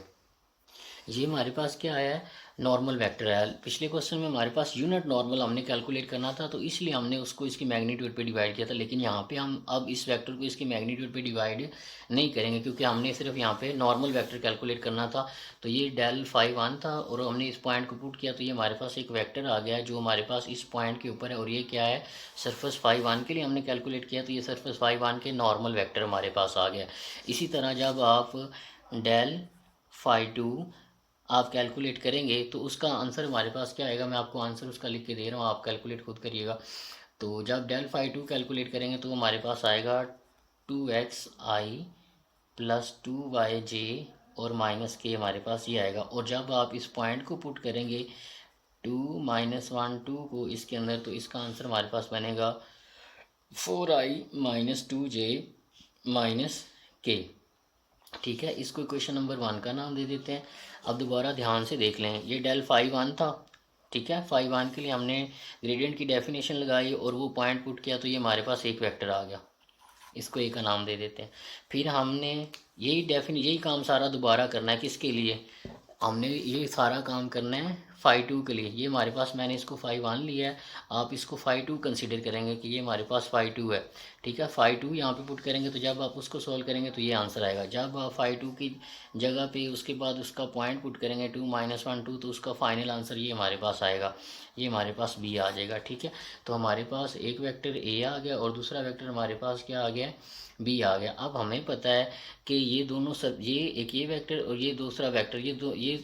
ये हमारे पास क्या आया है, नॉर्मल वेक्टर है। पिछले क्वेश्चन में हमारे पास यूनिट नॉर्मल हमने कैलकुलेट करना था, तो इसलिए हमने उसको इसकी मैग्नीट्यूड पे डिवाइड किया था। लेकिन यहाँ पे हम अब इस वेक्टर को इसकी मैग्नीट्यूड पे डिवाइड नहीं करेंगे, क्योंकि हमने सिर्फ यहाँ पे नॉर्मल वेक्टर कैलकुलेट करना था। तो ये डेल फाइव वन था और हमने इस पॉइंट को पुट किया, तो ये हमारे पास एक वेक्टर आ गया है जो हमारे पास इस पॉइंट के ऊपर है। और ये क्या है, सरफेस फाइव वन के लिए हमने कैलकुलेट किया, तो ये सरफेस फाइव वन के नॉर्मल वेक्टर हमारे पास आ गया। इसी तरह जब आप डेल फाइव टू आप कैलकुलेट करेंगे तो उसका आंसर हमारे पास क्या आएगा, मैं आपको आंसर उसका लिख के दे रहा हूँ, आप कैलकुलेट खुद करिएगा। तो जब डेल फाइव टू कैलकुलेट करेंगे तो हमारे पास आएगा 2xi प्लस 2yj और -k हमारे पास ये आएगा। और जब आप इस पॉइंट को पुट करेंगे 2 -1 2 को इसके अंदर, तो इसका आंसर हमारे पास बनेगा 4i - 2j -k। ठीक है, इसको इक्वेशन नंबर 1 का नाम दे देते हैं। अब दोबारा ध्यान से देख लें, ये डेल फाइव वन था। ठीक है, फाइव वन के लिए हमने ग्रेडियंट की डेफिनेशन लगाई और वो पॉइंट पुट किया, तो ये हमारे पास एक वेक्टर आ गया, इसको ए का नाम दे देते हैं। फिर हमने यही काम सारा दोबारा करना है, किसके लिए, हमने ये सारा काम करना है फाइव टू के लिए। ये हमारे पास, मैंने इसको फाइव वन लिया है, आप इसको फाइव टू कंसिडर करेंगे कि ये हमारे पास फाइव टू है। ठीक है, फाइव टू यहाँ पे पुट करेंगे, तो जब आप उसको सॉल्व करेंगे तो ये आंसर आएगा। जब आप फाइव टू की जगह पे उसके बाद उसका पॉइंट पुट करेंगे 2 -1 2, तो उसका फाइनल आंसर ये हमारे पास आएगा, ये हमारे पास बी आ जाएगा। ठीक है, तो हमारे पास एक वेक्टर ए आ गया और दूसरा वेक्टर हमारे पास क्या आ गया, बी आ गया। अब हमें पता है कि ये दोनों सब, ये एक ये वेक्टर और ये दूसरा वेक्टर, ये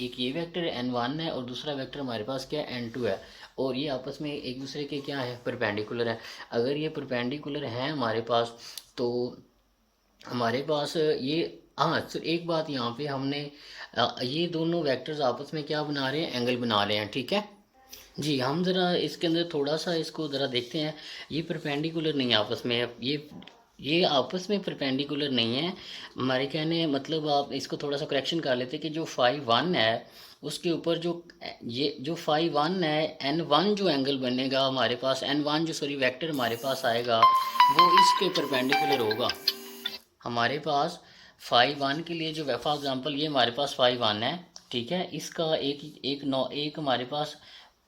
एक ये वेक्टर n1 है और दूसरा वेक्टर हमारे पास क्या है, n2 है, और ये आपस में एक दूसरे के क्या है, परपेंडिकुलर है। अगर ये परपेंडिकुलर है हमारे पास, तो हमारे पास ये, हाँ तो एक बात यहाँ पे हमने ये दोनों वेक्टर्स आपस में क्या बना रहे हैं, एंगल बना रहे हैं। ठीक है जी, हम ज़रा इसके अंदर थोड़ा सा इसको ज़रा देखते हैं। ये परपेंडिकुलर नहीं है आपस में, ये आपस में परपेंडिकुलर नहीं है। हमारे कहने मतलब, आप इसको थोड़ा सा करेक्शन कर लेते कि जो फाइव वन है उसके ऊपर जो ये जो फाइव वन है, एन वन जो एंगल बनेगा हमारे पास, एन वन जो सॉरी वेक्टर हमारे पास आएगा वो इसके परपेंडिकुलर होगा। हमारे पास फाइव वन के लिए जो फॉर एग्जांपल ये हमारे पास फाइव वन है, ठीक है, इसका एक हमारे पास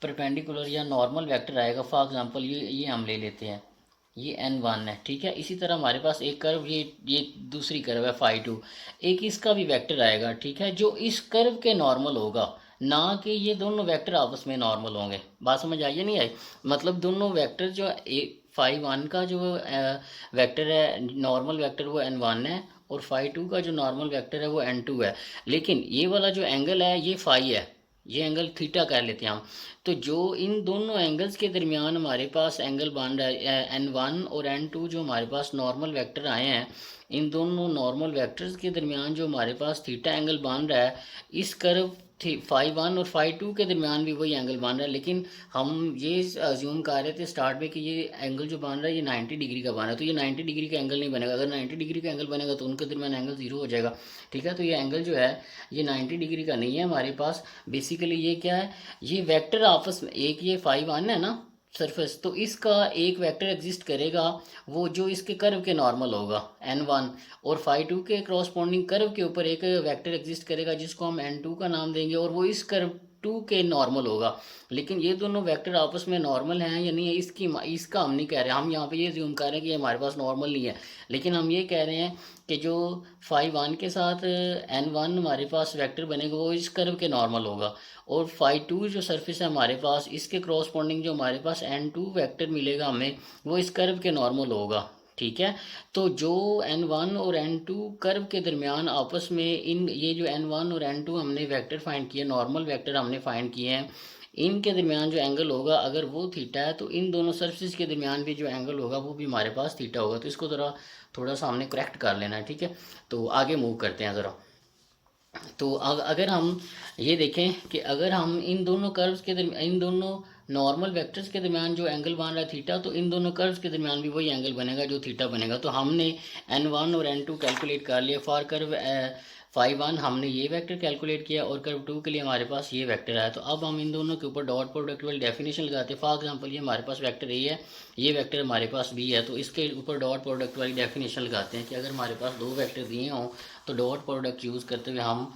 परपेंडिकुलर या नॉर्मल वेक्टर आएगा। फॉर एग्जांपल ये हम ले लेते हैं, ये n1 है। ठीक है, इसी तरह हमारे पास एक कर्व, ये दूसरी कर्व है फाइव टू, एक इसका भी वेक्टर आएगा। ठीक है, जो इस कर्व के नॉर्मल होगा, ना कि ये दोनों वेक्टर आपस में नॉर्मल होंगे। बात समझ आई या नहीं आई, मतलब दोनों वेक्टर जो एक फाइव वन का जो वेक्टर है, नॉर्मल वेक्टर वो n1 है, और फाइव टू का जो नॉर्मल वेक्टर है वो n2 है। लेकिन ये वाला जो एंगल है ये फाई है, ये एंगल थीटा कह लेते हैं हम। तो जो इन दोनों एंगल्स के दरमियान हमारे पास एंगल बन रहा है n1 और n2, जो हमारे पास नॉर्मल वेक्टर आए हैं, इन दोनों नॉर्मल वेक्टर्स के दरमियान जो हमारे पास थीटा एंगल बन रहा है, इस कर्व फाइव वन और फाइव टू के दरमियान भी वही एंगल बन रहा है। लेकिन हम ये अज्यूम कर रहे थे स्टार्ट में कि ये एंगल जो बन रहा है ये 90 डिग्री का बन रहा है, तो ये 90 डिग्री का एंगल नहीं बनेगा। अगर 90 डिग्री का एंगल बनेगा तो उनके दरमियान एंगल जीरो हो जाएगा। ठीक है, तो ये एंगल जो है ये 90 डिग्री का नहीं है हमारे पास। बेसिकली ये क्या है, ये वेक्टर आपस में, एक ये फाइव वन है ना सरफेस, तो इसका एक वेक्टर एग्जिस्ट करेगा वो जो इसके कर्व के नॉर्मल होगा n1, और फाइव टू के क्रॉसपोंडिंग कर्व के ऊपर एक वेक्टर एग्जिस्ट करेगा जिसको हम n2 का नाम देंगे, और वो इस कर्व टू के नॉर्मल होगा। लेकिन ये दोनों वेक्टर आपस में नॉर्मल हैं या नहीं है, इसका हम नहीं कह रहे। हम यहाँ पे ये ज्यूम कर रहे हैं कि हमारे पास नॉर्मल नहीं है, लेकिन हम ये कह रहे हैं कि जो फाइव वन के साथ n1 हमारे पास वेक्टर बनेगा वो इस कर्व के नॉर्मल होगा, और फाइव टू जो सरफेस है हमारे पास, इसके क्रॉसपोंडिंग जो हमारे पास n2 वेक्टर मिलेगा हमें, वो इस कर्व के नॉर्मल होगा। ठीक है, तो जो n1 और n2 कर्व के दरमियान आपस में, इन ये जो n1 और n2 हमने वेक्टर फाइंड किए, नॉर्मल वेक्टर हमने फाइंड किए हैं, इनके दरमियान जो एंगल होगा अगर वो थीटा है तो इन दोनों सरफेस के दरमियान भी जो एंगल होगा वो भी हमारे पास थीटा होगा। तो इसको ज़रा थोड़ा सा हमने करेक्ट कर लेना है, ठीक है। तो आगे मूव करते हैं ज़रा। तो अगर हम ये देखें कि अगर हम इन दोनों कर्व्स के दरमियान, इन दोनों नॉर्मल वेक्टर्स के दरमियान जो एंगल बन रहा है थीटा, तो इन दोनों कर्व्स के दरमियान भी वही एंगल बनेगा जो थीटा बनेगा। तो हमने n1 और n2 कैलकुलेट कर लिया। फॉर कर्व फाई वन हमने ये वेक्टर कैलकुलेट किया और कर्व टू के लिए हमारे पास ये वेक्टर आया। तो अब हम इन दोनों के ऊपर डॉट प्रोडक्ट वाली डेफिनेशन लगाते हैं। फॉर एग्जांपल ये हमारे पास वेक्टर ए है, ये वेक्टर हमारे पास बी है, तो इसके ऊपर डॉट प्रोडक्ट वाली डेफिनेशन लगाते हैं कि अगर हमारे पास दो वेक्टर दिए हों तो डॉट प्रोडक्ट यूज़ करते हुए हम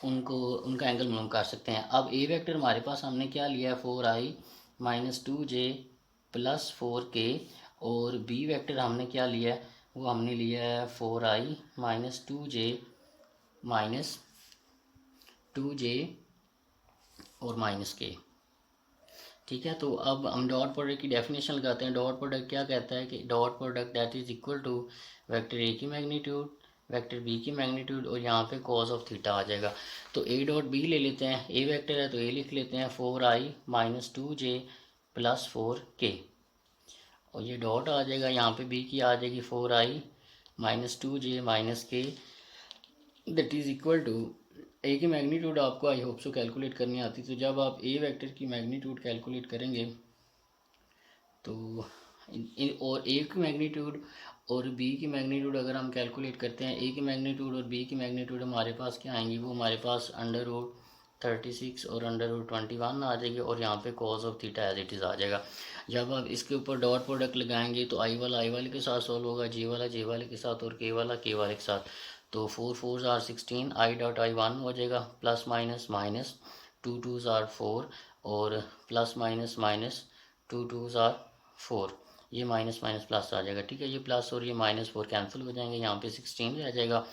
उनको उनका एंगल मालूम कर सकते हैं। अब ए वेक्टर हमारे पास हमने क्या लिया है 4i minus 2j plus 4k, और बी वेक्टर हमने क्या लिया है, वो हमने लिया है 4i minus 2j minus 2j और माइनस k, ठीक है। तो अब हम डॉट प्रोडक्ट की डेफिनेशन लगाते हैं। डॉट प्रोडक्ट क्या कहता है कि dot product that is equal to vector A की मैग्नीट्यूड, वेक्टर बी की मैग्नीट्यूड, और यहाँ पे कॉस ऑफ थीटा आ जाएगा। तो ए डॉट बी ले लेते हैं, ए वेक्टर है तो ए लिख लेते हैं 4i minus 2j plus 4k, और ये डॉट आ जाएगा, यहाँ पे बी की आ जाएगी 4i minus 2j minus k, that is equal to a की मैग्नीट्यूड आपको आई होप सो कैलकुलेट करनी आती। तो जब आप ए वेक्टर की मैग्नीट्यूड कैलकुलेट करेंगे तो और ए की मैग्नीट्यूड और बी की मैग्नीट्यूड अगर हम कैलकुलेट करते हैं, ए की मैग्नीट्यूड और बी की मैग्नीट्यूड हमारे पास क्या आएंगी, वो हमारे पास अंडर रूट 36 और अंडर रूट 21 आ जाएगी, और यहाँ पे cos of theta as it is आ जाएगा। जब आप इसके ऊपर डॉट प्रोडक्ट लगाएंगे तो आई वाले के साथ सॉल्व होगा, जे वाले के साथ, और के वाले के साथ। तो 4 4 आर 16, आई डॉट आई 1 हो जाएगा, प्लस माइनस माइनस 2 2 आर 4, और प्लस माइनस माइनस 2 2 आर 4, ये माइनस माइनस प्लस आ जाएगा, ठीक है। ये प्लस और ये -4 कैंसिल हो जाएंगे, यहाँ पे 16 रह जाएगा,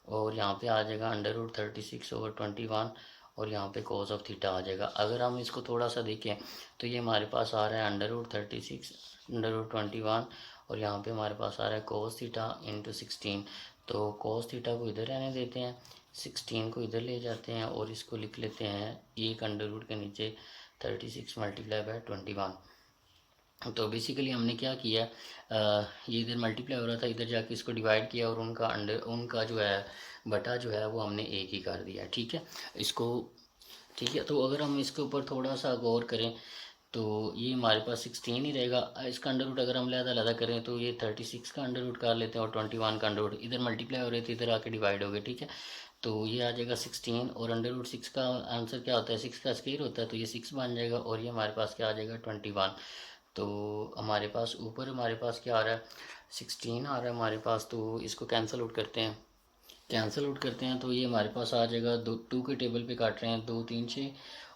और यहाँ पे आ जाएगा अंडर रूट 36 ओवर 21, और यहाँ पे कॉस ऑफ थीटा आ जाएगा। अगर हम इसको थोड़ा सा देखें तो ये हमारे पास आ रहा है अंडर रूट 36 अंडर रूट 21, और यहाँ पे हमारे पास आ रहा है कॉस थीटा इंटू 16। तो कॉस थीटा को इधर रहने देते हैं, 16 को इधर ले जाते हैं, और इसको लिख लेते हैं एक अंडर रूट के नीचे 36 मल्टीप्लाई बाय 21। तो बेसिकली हमने क्या किया, ये इधर मल्टीप्लाई हो रहा था, इधर जाके इसको डिवाइड किया, और उनका जो है बटा जो है वो हमने एक ही कर दिया, ठीक है इसको, ठीक है। तो अगर हम इसके ऊपर थोड़ा सा गौर करें तो ये हमारे पास 16 ही रहेगा। इसका अंडर रूट अगर हम लहदा करें तो ये 36 का अंडर रूट कर लेते हैं, और 21 का अंडर रूट इधर मल्टीप्लाई हो रहे थे, इधर आके डिवाइड हो गए, ठीक है। तो ये आ जाएगा 16, और अंडर रूट 6 का आंसर क्या होता है, 6 का स्क्वायर होता है, तो ये 6 बन जाएगा, और ये हमारे पास क्या आ जाएगा 21। तो हमारे पास ऊपर हमारे पास क्या आ रहा है 16 आ रहा है हमारे पास। तो इसको कैंसिल आउट करते हैं, तो ये हमारे पास आ जाएगा, 2 के टेबल पे काट रहे हैं, 2 3 6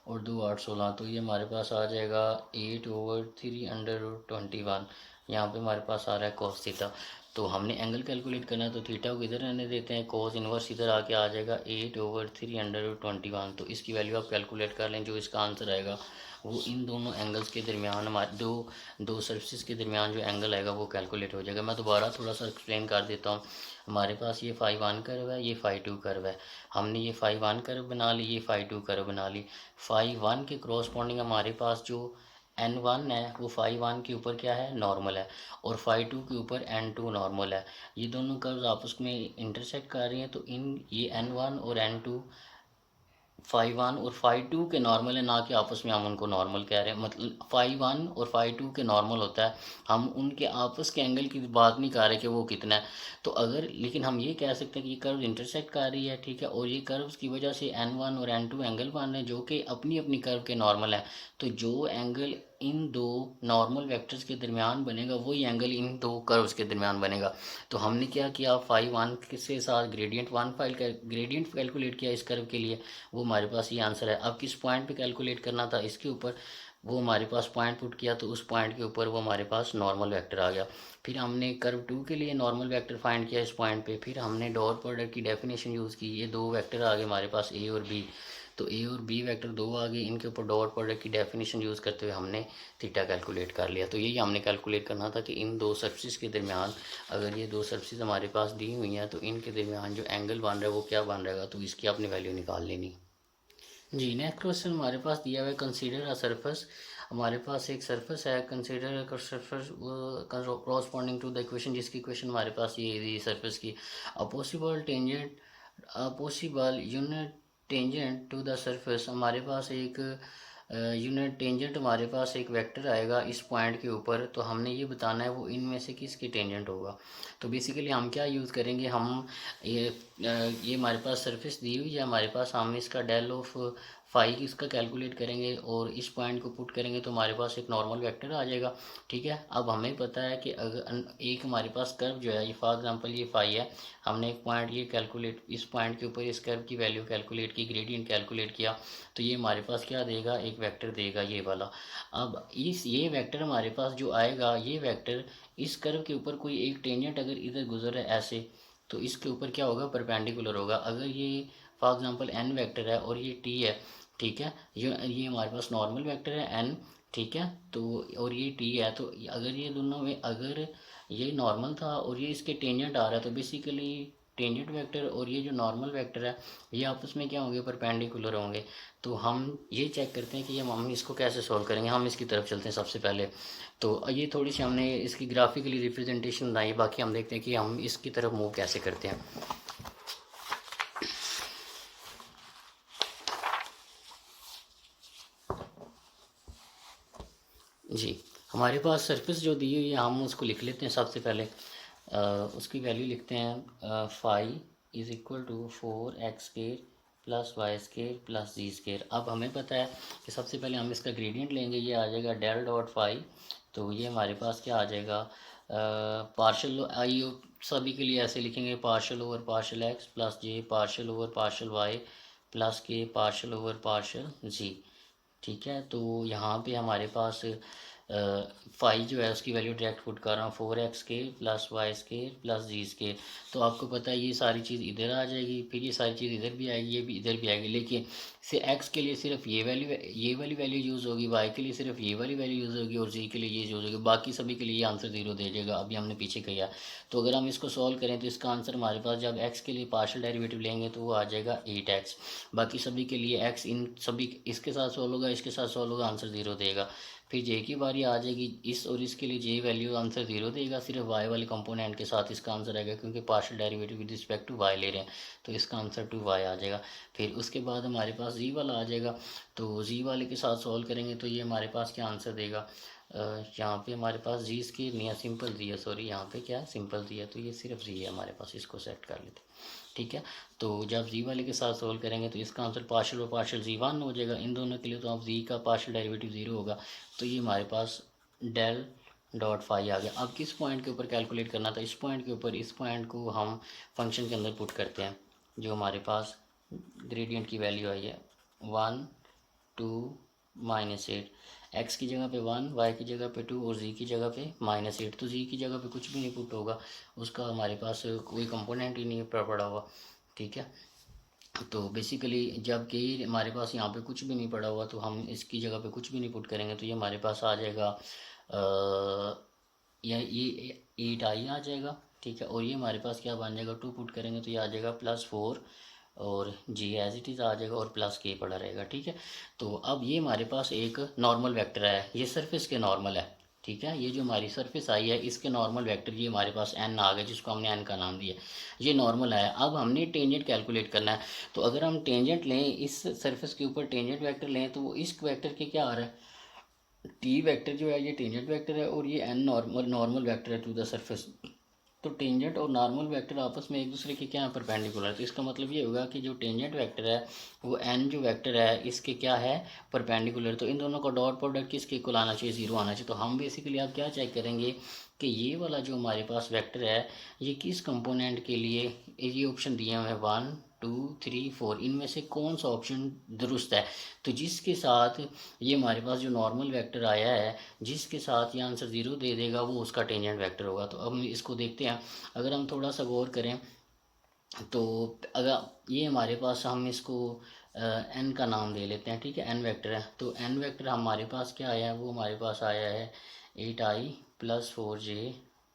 और 2 8 16, तो ये हमारे पास आ जाएगा 8/3 अंडर रूट 21। यहाँ पे हमारे पास आ रहा है कॉस थीटा। तो हमने एंगल कैलकुलेट करना है, तो थीटा को इधर रहने देते हैं, कॉस इनवर्स इधर आके आ जाएगा 8/3 अंडर रूट 21। तो इसकी वैल्यू आप कैलकुलेट कर लें, जो इसका आंसर आएगा वो इन दोनों एंगल्स के दरमियान हमारे दो सर्फेस के दरमियान जो एंगल आएगा वो कैलकुलेट हो जाएगा। मैं दोबारा थोड़ा सा एक्सप्लेन कर देता हूँ। हमारे पास ये फाई 1 कर्व है, ये फाई 2 कर्व है, हमने ये फाई 1 कर्व बना ली, ये फाई 2 कर्व बना ली। फाई 1 के क्रॉसपोंडिंग हमारे पास जो n1 है वो फाई 1 के ऊपर क्या है नॉर्मल है, और फाई 2 के ऊपर n2 नॉर्मल है। ये दोनों कर्व्स आपस में इंटरसेक्ट कर रही हैं, तो इन ये n1 और n2 फाई 1 और फाई 2 के नॉर्मल है, ना कि आपस में हम उनको नॉर्मल कह रहे हैं। मतलब फाई 1 और फाई 2 के नॉर्मल होता है, हम उनके आपस के एंगल की बात नहीं कर रहे कि वो कितना है। तो अगर लेकिन हम ये कह सकते हैं कि ये कर्व इंटरसेक्ट कर रही है, ठीक है, और ये कर्व्स की वजह से n1 और n2 एंगल बन रहे हैं जो कि अपनी अपनी कर्व के नॉर्मल है। तो जो एंगल इन दो नॉर्मल वेक्टर्स के दरमियान बनेगा वही एंगल इन दो कर्व्स के दरमियान बनेगा। तो हमने क्या किया, फाई 1 के साथ ग्रेडियंट कैलकुलेट किया इस कर्व के लिए, वो हमारे पास ये आंसर है। अब किस पॉइंट पे कैलकुलेट करना था इसके ऊपर, वो हमारे पास पॉइंट पुट किया, तो उस पॉइंट के ऊपर वो हमारे पास नॉर्मल वेक्टर आ गया। फिर हमने कर्व 2 के लिए नॉर्मल वेक्टर फाइंड किया इस पॉइंट पे, फिर हमने डॉट प्रोडक्ट की डेफिनेशन यूज़ की, ये दो वेक्टर आ गए हमारे पास ए और बी। तो ए और बी वेक्टर दो आ गए, इनके ऊपर डॉट प्रोडक्ट की डेफिनेशन यूज़ करते हुए हमने थीटा कैलकुलेट कर लिया। तो यही हमने कैलकुलेट करना था कि इन दो सर्फेस के दरमियान, अगर ये दो सर्फेस हमारे पास दी हुई हैं तो इनके दरमियान जो एंगल बन रहा है वो क्या बन रहेगा, तो इसकी आपने वैल्यू निकाल लेनी। जी, नेक्स्ट क्वेश्चन हमारे पास दिया हुआ है, कंसीडर अ सरफेस। हमारे पास एक सरफेस है, consider a surface corresponding to the equation, जिसकी इक्वेशन हमारे पास ये दी सरफेस की। A possible tangent, a possible unit tangent to the surface. हमारे पास एक यूनिट टेंजेंट, हमारे पास एक वेक्टर आएगा इस पॉइंट के ऊपर, तो हमने ये बताना है वो इनमें से किसकी टेंजेंट होगा। तो बेसिकली हम क्या यूज़ करेंगे, हम ये हमारे पास सरफेस दी हुई है हमारे पास, हम इसका डेल ऑफ फाई इसका कैलकुलेट करेंगे और इस पॉइंट को पुट करेंगे तो हमारे पास एक नॉर्मल वेक्टर आ जाएगा। ठीक है, अब हमें पता है कि अगर एक हमारे पास कर्व जो है, ये फॉर एग्जांपल ये फाई है, हमने एक पॉइंट ये कैलकुलेट, इस पॉइंट के ऊपर इस कर्व की वैल्यू कैलकुलेट की, ग्रेडियंट कैलकुलेट किया, तो ये हमारे पास क्या देगा, एक वेक्टर देगा ये वाला। अब इस ये वेक्टर हमारे पास जो आएगा, ये वेक्टर इस कर्व के ऊपर कोई एक टेंजेंट अगर इधर गुजर है ऐसे, तो इसके ऊपर क्या होगा, परपेंडिकुलर होगा। अगर ये फॉर एग्जांपल एन वेक्टर है और ये टी है, ठीक है, ये हमारे पास नॉर्मल वेक्टर है एन, ठीक है, तो और ये टी है, तो अगर ये दोनों में, अगर ये नॉर्मल था और ये इसके टेंजेंट आ रहा है, तो बेसिकली टेंजेंट वेक्टर और ये जो नॉर्मल वेक्टर है, ये आपस में क्या होंगे, परपेंडिकुलर होंगे। तो हम ये चेक करते हैं कि ये हम इसको कैसे सॉल्व करेंगे। हम इसकी तरफ चलते हैं सबसे पहले। तो ये थोड़ी सी हमने इसकी ग्राफिकली रिप्रेजेंटेशन बनाई, बाकी हम देखते हैं कि हम इसकी तरफ मूव कैसे करते हैं। जी, हमारे पास सरफेस जो दी हुई है, हम उसको लिख लेते हैं सबसे पहले। उसकी वैल्यू लिखते हैं, phi is equal to 4x² plus y² plus z²। अब हमें पता है कि सबसे पहले हम इसका ग्रेडियंट लेंगे, ये आ जाएगा डेल डॉट फाई। तो ये हमारे पास क्या आ जाएगा, पार्शल आई, सभी के लिए ऐसे लिखेंगे, partial over partial x plus j, partial over partial y plus k, partial over partial z. ठीक है, तो यहाँ पे हमारे पास फाई जो है उसकी वैल्यू डायरेक्ट पुट कर रहा हूँ, 4x² plus y² plus z²। तो आपको पता है ये सारी चीज़ इधर आ जाएगी, फिर ये सारी चीज़ इधर भी आएगी, ये भी इधर भी आएगी, लेकिन से x के लिए सिर्फ ये वाली वैल्यू यूज़ होगी, y के लिए सिर्फ ये वाली वैल्यू यूज़ होगी और z के लिए ये यूज़ होगी, बाकी सभी के लिए आंसर 0 दे देगा। अभी हमने पीछे किया। तो अगर हम इसको सॉल्व करें तो इसका आंसर हमारे पास, जब x के लिए पार्शियल डेरिवेटिव लेंगे तो वो आ जाएगा 8x। बाकी सभी के लिए x, इन सभी इसके साथ सॉल्व होगा, इसके साथ सॉल्व होगा, आंसर 0 देगा। फिर जे की बारी आ जाएगी, इस और इसके लिए जे वैल्यू आंसर 0 देगा, सिर्फ वाई वाले कंपोनेंट के साथ इसका आंसर आएगा, क्योंकि partial derivative with respect to Y ले रहे हैं, तो इसका आंसर टू वाई आ जाएगा। फिर उसके बाद हमारे पास जी वाला आ जाएगा, तो जी वाले के साथ सॉल्व करेंगे तो ये हमारे पास क्या आंसर देगा, यहाँ पे हमारे पास जी इसकी नहीं है, सिंपल जी है, सॉरी, यहाँ पे क्या है, सिंपल जी है, तो ये सिर्फ जी है हमारे पास, इसको सेट कर लेते हैं। ठीक है, तो जब जी वाले के साथ सोल्व करेंगे तो इसका आंसर पार्शियल और पार्शियल जी वन हो जाएगा, इन दोनों के लिए तो अब जी का पार्शियल डेरिवेटिव 0 होगा, तो ये हमारे पास डेल डॉट फाई आ गया। अब किस पॉइंट के ऊपर कैलकुलेट करना था, इस पॉइंट के ऊपर, इस पॉइंट को हम फंक्शन के अंदर पुट करते हैं, जो हमारे पास ग्रेडियंट की वैल्यू आई है 1 2 -8, एक्स की जगह पे 1, वाई की जगह पे 2 और जी की जगह पे -8। तो जी की जगह पे कुछ भी नहीं पुट होगा, उसका हमारे पास कोई कंपोनेंट ही नहीं पड़ा हुआ। ठीक है, तो बेसिकली जब कि हमारे पास यहाँ पे कुछ भी नहीं पड़ा हुआ, तो हम इसकी जगह पे कुछ भी नहीं पुट करेंगे, तो ये हमारे पास आ जाएगा, ये 8i आ जाएगा। ठीक है, और ये हमारे पास क्या बन जाएगा, 2 पुट करेंगे तो ये आ जाएगा +4, और जी एज इट इज़ आ जाएगा, और प्लस के पड़ा रहेगा। ठीक है, तो अब ये हमारे पास एक नॉर्मल वेक्टर है, ये सरफेस के नॉर्मल है। ठीक है, ये जो हमारी सरफेस आई है इसके नॉर्मल वेक्टर, ये हमारे पास एन आ गया, जिसको हमने एन का नाम दिया, ये नॉर्मल है। अब हमने टेंजेंट कैलकुलेट करना है, तो अगर हम टेंजेंट लें, इस सरफेस के ऊपर टेंजेंट वेक्टर लें, तो वो इस वेक्टर के क्या आ रहा है, टी वेक्टर जो है ये टेंजेंट वेक्टर है, और ये एन नॉर्मल वेक्टर है टू द सरफेस। तो टेंजेंट और नॉर्मल वेक्टर आपस में एक दूसरे के क्या है, परपेंडिकुलर। तो इसका मतलब ये होगा कि जो टेंजेंट वेक्टर है वो एन जो वेक्टर है इसके क्या है, परपेंडिकुलर। तो इन दोनों का डॉट प्रोडक्ट किसके इक्वल आना चाहिए, 0 आना चाहिए। तो हम बेसिकली आप क्या चेक करेंगे कि ये वाला जो हमारे पास वेक्टर है ये किस कंपोनेंट के लिए, ये ऑप्शन दिए हुए हैं 1 2 3 4, इनमें से कौन सा ऑप्शन दुरुस्त है। तो जिसके साथ ये हमारे पास जो नॉर्मल वेक्टर आया है, जिसके साथ ये आंसर 0 दे देगा, वो उसका टेंजेंट वेक्टर होगा। तो अब हम इसको देखते हैं, अगर हम थोड़ा सा गौर करें, तो अगर ये हमारे पास, हम इसको एन का नाम दे लेते हैं। ठीक है, एन वेक्टर है, तो एन वेक्टर हमारे पास क्या आया है, वो हमारे पास आया है 8i प्लस 4j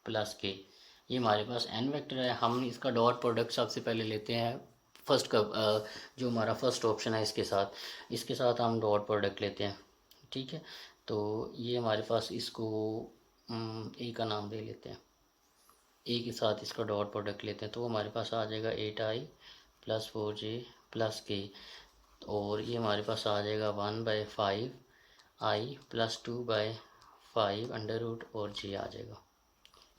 प्लस के। ये हमारे पास एन वेक्टर है, हम इसका डॉट प्रोडक्ट सबसे पहले लेते हैं फर्स्ट का जो हमारा फर्स्ट ऑप्शन है इसके साथ हम डॉट प्रोडक्ट लेते हैं, ठीक है। तो ये हमारे पास इसको ए का नाम दे लेते हैं, ए के साथ इसका डॉट प्रोडक्ट लेते हैं, तो हमारे पास आ जाएगा 8i प्लस 4j प्लस के, और ये हमारे पास आ जाएगा 1/5i प्लस 2/5 अंडर रूट और जे आ जाएगा,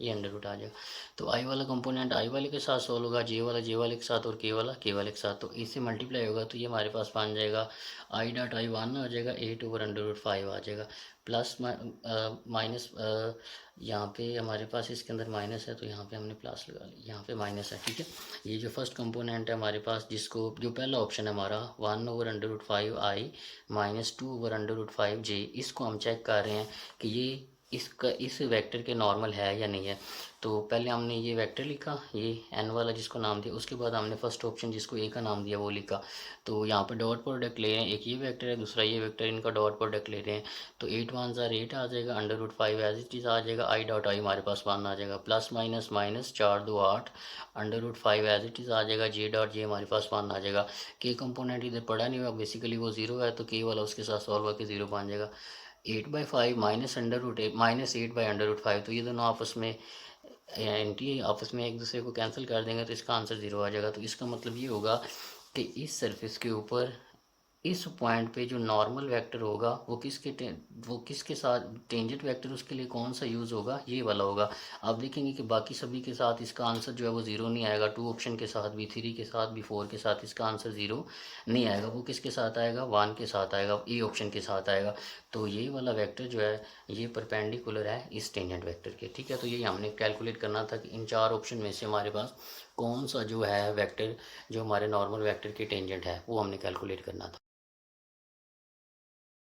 ये अंडर रूट आ जाएगा। तो आई वाला कंपोनेंट आई वाले के साथ सॉल्व होगा, जे वाले के साथ, और के वाले के साथ, तो इससे मल्टीप्लाई होगा, तो ये हमारे पास बन जाएगा आई डॉट आई 1 आ जाएगा 8/√5 आ जाएगा, प्लस माइनस यहाँ पे हमारे पास इसके अंदर माइनस है, तो यहाँ पे हमने प्लस लगा लिया, यहाँ पे माइनस है, ठीक है। ये जो फर्स्ट कंपोनेंट है हमारे पास, जिसको जो पहला ऑप्शन है हमारा 1/√5i माइनस 2/√5j, इसको हम चेक कर रहे हैं कि ये इस वेक्टर के नॉर्मल है या नहीं है। तो पहले हमने ये वेक्टर लिखा, ये एन वाला जिसको नाम दिया, उसके बाद हमने फर्स्ट ऑप्शन जिसको ए का नाम दिया वो लिखा। तो यहाँ पे डॉट प्रोडक्ट ले रहे हैं, एक ये वेक्टर है, दूसरा ये वेक्टर, इनका डॉट प्रोडक्ट ले रहे हैं। तो 8 1 8 आ जाएगा, under root 5 as it is आ जाएगा, आई डॉट आई हमारे पास 1 आ जाएगा, plus minus minus 4 2 8 under root 5 as it is आ जाएगा, जे डॉट जे हमारे पास 1 आ जाएगा। के कंपोनेंट इधर पड़ा नहीं हुआ, बेसिकली वो 0 है, तो के वाला उसके साथ सॉल्व होकर 0 बन जाएगा। 8/5 माइनस 8/√5, तो ये दोनों आपस में एंटी आपस में एक दूसरे को कैंसिल कर देंगे, तो इसका आंसर 0 आ जाएगा। तो इसका मतलब ये होगा कि इस सरफेस के ऊपर इस पॉइंट पे जो नॉर्मल वेक्टर होगा वो किसके साथ टेंजेंट वेक्टर, उसके लिए कौन सा यूज़ होगा, ये वाला होगा। आप देखेंगे कि बाकी सभी के साथ इसका आंसर जो है वो 0 नहीं आएगा, 2 ऑप्शन के साथ भी, 3 के साथ भी, 4 के साथ इसका आंसर 0 नहीं आएगा। वो किसके साथ आएगा, 1 के साथ आएगा, ए ऑप्शन के साथ आएगा। तो ये वाला वेक्टर जो है ये परपेंडिकुलर है इस टेंजेंट वेक्टर के, ठीक है। तो ये हमने कैलकुलेट करना था कि इन 4 ऑप्शन में से हमारे पास कौन सा जो है वेक्टर जो हमारे नॉर्मल वेक्टर के टेंजेंट है, वो हमने कैलकुलेट करना था।